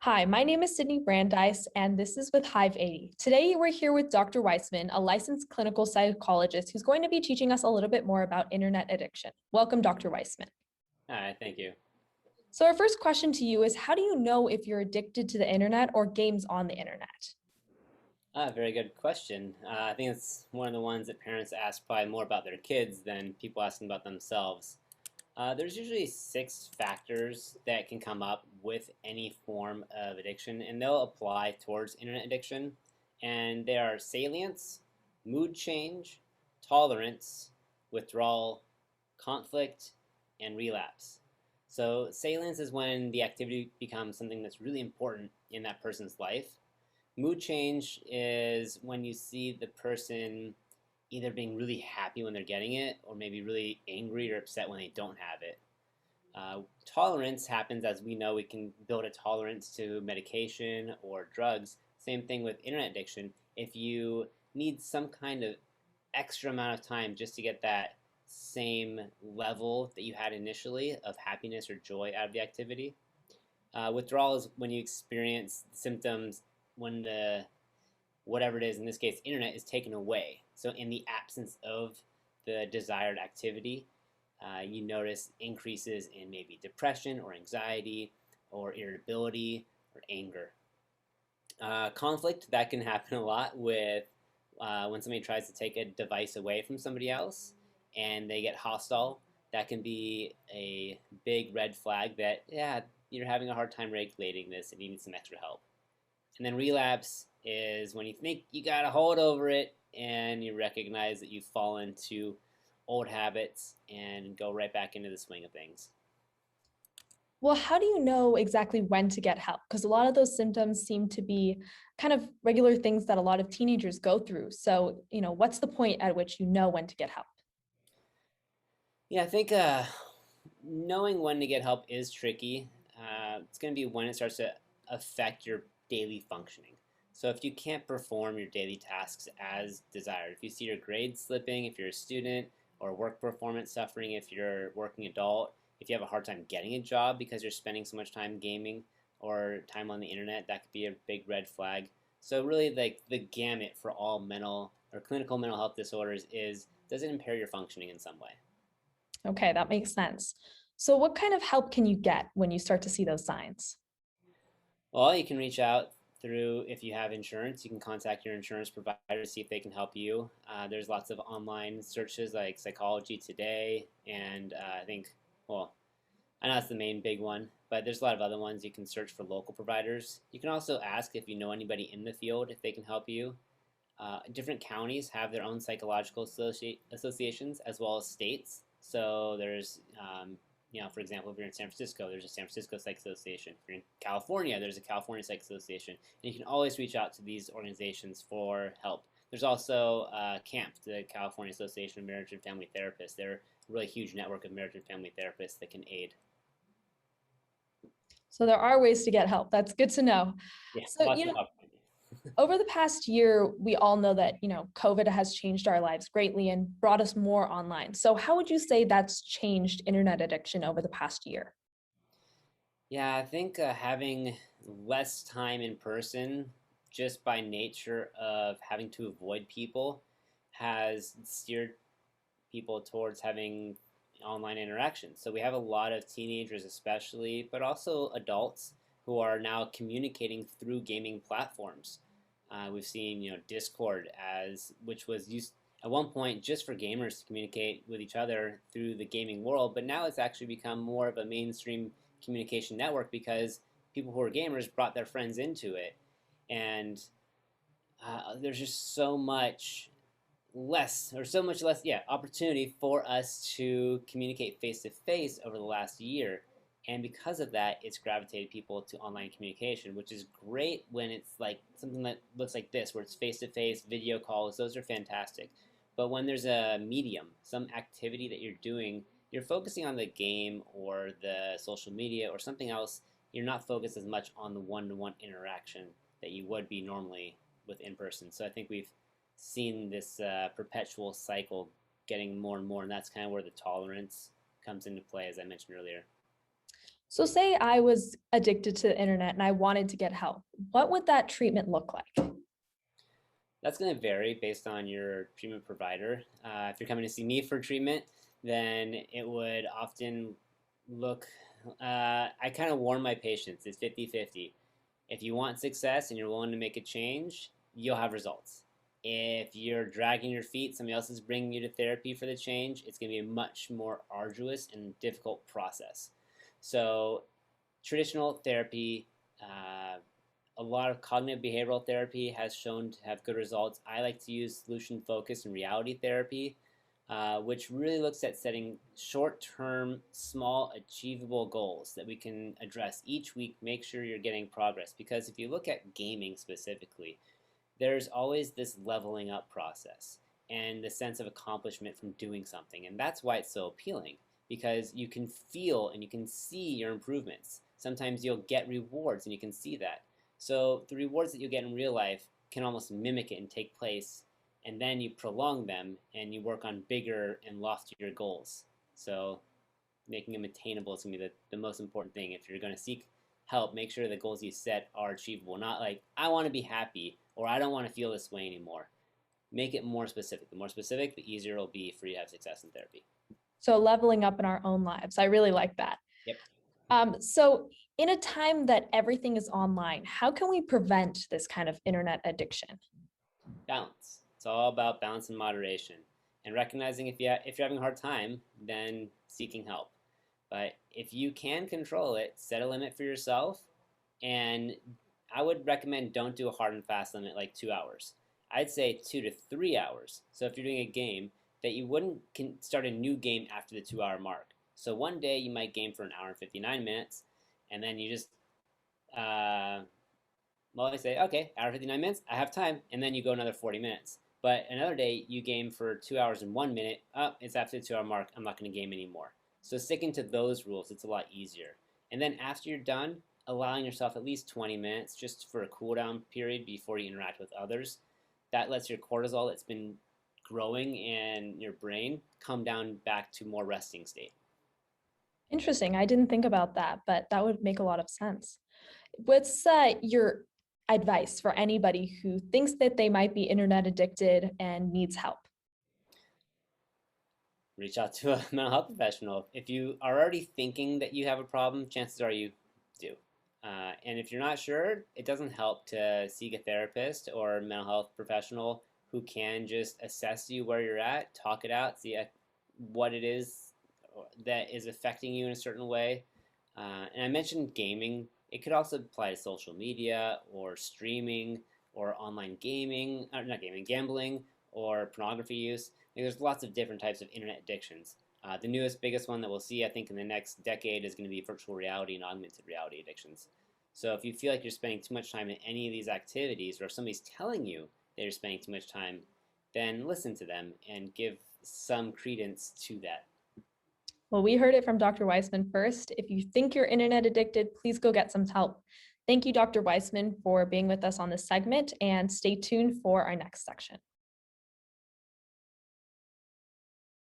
Hi, my name is Sydney Brandeis, and this is with Hive 80. Today, we're here with Dr. Weissman, a licensed clinical psychologist who's going to be teaching us a little bit more about internet addiction. Welcome, Dr. Weissman. Hi, thank you. So, our first question to you is, how do you know if you're addicted to the internet or games on the internet? Very good question. I think it's one of the ones that parents ask probably more about their kids than people asking about themselves. There's usually six factors that can come up with any form of addiction, and they'll apply towards internet addiction. And they are salience, mood change, tolerance, withdrawal, conflict, and relapse. So, salience is when the activity becomes something that's really important in that person's life. Mood change is when you see the person either being really happy when they're getting it or maybe really angry or upset when they don't have it. Tolerance happens as we know we can build a tolerance to medication or drugs. Same thing with internet addiction. If you need some kind of extra amount of time just to get that same level that you had initially of happiness or joy out of the activity. Withdrawal is when you experience symptoms when the whatever it is, in this case, internet, is taken away. So in the absence of the desired activity, you notice increases in maybe depression or anxiety or irritability or anger. Conflict, that can happen a lot with when somebody tries to take a device away from somebody else and they get hostile. That can be a big red flag that, yeah, you're having a hard time regulating this and you need some extra help. And then relapse is when you think you got a hold over it and you recognize that you've fallen to old habits and go right back into the swing of things. Well, how do you know exactly when to get help? Because a lot of those symptoms seem to be kind of regular things that a lot of teenagers go through. So, what's the point at which you know when to get help? Yeah, I think knowing when to get help is tricky. It's going to be when it starts to affect your daily functioning. So if you can't perform your daily tasks as desired, if you see your grades slipping, if you're a student, or work performance suffering, if you're a working adult, if you have a hard time getting a job because you're spending so much time gaming or time on the internet, that could be a big red flag. So really, like the gamut for all mental or clinical mental health disorders is, does it impair your functioning in some way? Okay, that makes sense. So, what kind of help can you get when you start to see those signs? Well, you can reach out through, if you have insurance, you can contact your insurance provider to see if they can help you. There's lots of online searches like Psychology Today, and I think, well, I know that's the main big one, but there's a lot of other ones. You can search for local providers. You can also ask if you know anybody in the field if they can help you. Different counties have their own psychological associations as well as states. So there's, for example, if you're in San Francisco, there's a San Francisco Psych Association. If you're in California, there's a California Psych Association. And you can always reach out to these organizations for help. There's also CAMP, the California Association of Marriage and Family Therapists. They're a really huge network of marriage and family therapists that can aid. So, there are ways to get help. That's good to know. Yeah, So, lots of opportunities. over the past year, we all know that, COVID has changed our lives greatly and brought us more online. So, how would you say that's changed internet addiction over the past year? Yeah, I think having less time in person, just by nature of having to avoid people, has steered people towards having online interactions. So we have a lot of teenagers, especially, but also adults who are now communicating through gaming platforms. We've seen, Discord as which was used at one point just for gamers to communicate with each other through the gaming world, but now it's actually become more of a mainstream communication network because people who are gamers brought their friends into it, and there's just so much less, yeah, opportunity for us to communicate face to face over the last year. And because of that, it's gravitated people to online communication, which is great when it's like something that looks like this, where it's face to face, video calls, those are fantastic. But when there's a medium, some activity that you're doing, you're focusing on the game or the social media or something else, you're not focused as much on the one to one interaction that you would be normally with in person. So I think we've seen this perpetual cycle getting more and more, and that's kind of where the tolerance comes into play, as I mentioned earlier. So say I was addicted to the internet and I wanted to get help. What would that treatment look like? That's going to vary based on your treatment provider. If you're coming to see me for treatment, then it would often look, I kind of warn my patients, it's 50-50. If you want success and you're willing to make a change, you'll have results. If you're dragging your feet, somebody else is bringing you to therapy for the change, it's going to be a much more arduous and difficult process. So, traditional therapy, a lot of cognitive behavioral therapy has shown to have good results. I like to use solution focused and reality therapy, which really looks at setting short term, small, achievable goals that we can address each week. Make sure you're getting progress. Because if you look at gaming specifically, there's always this leveling up process and the sense of accomplishment from doing something. And that's why it's so appealing, because you can feel and you can see your improvements. Sometimes you'll get rewards and you can see that. So the rewards that you get in real life can almost mimic it and take place, and then you prolong them and you work on bigger and loftier goals. So making them attainable is going to be the most important thing. If you're going to seek help, make sure the goals you set are achievable. Not like, I want to be happy or I don't want to feel this way anymore. Make it more specific. The more specific, the easier it'll be for you to have success in therapy. So leveling up in our own lives. I really like that. Yep. So in a time that everything is online, how can we prevent this kind of internet addiction? Balance. It's all about balance and moderation. And recognizing if you're having a hard time, then seeking help. But if you can control it, set a limit for yourself. And I would recommend don't do a hard and fast limit like 2 hours. I'd say 2 to 3 hours. So if you're doing a game, that you wouldn't start a new game after the 2 hour mark. So one day you might game for an hour and 59 minutes, and then you just, well, I say, okay, hour and 59 minutes, I have time, and then you go another 40 minutes. But another day you game for 2 hours and 1 minute, oh, it's after the 2 hour mark, I'm not going to game anymore. So sticking to those rules, it's a lot easier. And then after you're done, allowing yourself at least 20 minutes just for a cool down period before you interact with others. That lets your cortisol that's been growing in your brain come down back to more resting state. Interesting. I didn't think about that, but that would make a lot of sense. What's your advice for anybody who thinks that they might be internet addicted and needs help? Reach out to a mental health professional. If you are already thinking that you have a problem, chances are you do. And if you're not sure, it doesn't help to seek a therapist or a mental health professional who can just assess you where you're at, talk it out, see what it is that is affecting you in a certain way. And I mentioned gaming. It could also apply to social media or streaming or online gaming, not gaming, gambling or pornography use. There's lots of different types of internet addictions. The newest, biggest one that we'll see, I think, in the next decade is going to be virtual reality and augmented reality addictions. So if you feel like you're spending too much time in any of these activities, or if somebody's telling you that you're spending too much time, then listen to them and give some credence to that. Well, we heard it from Dr. Weissman first. If you think you're internet addicted, please go get some help. Thank you, Dr. Weissman, for being with us on this segment, and stay tuned for our next section.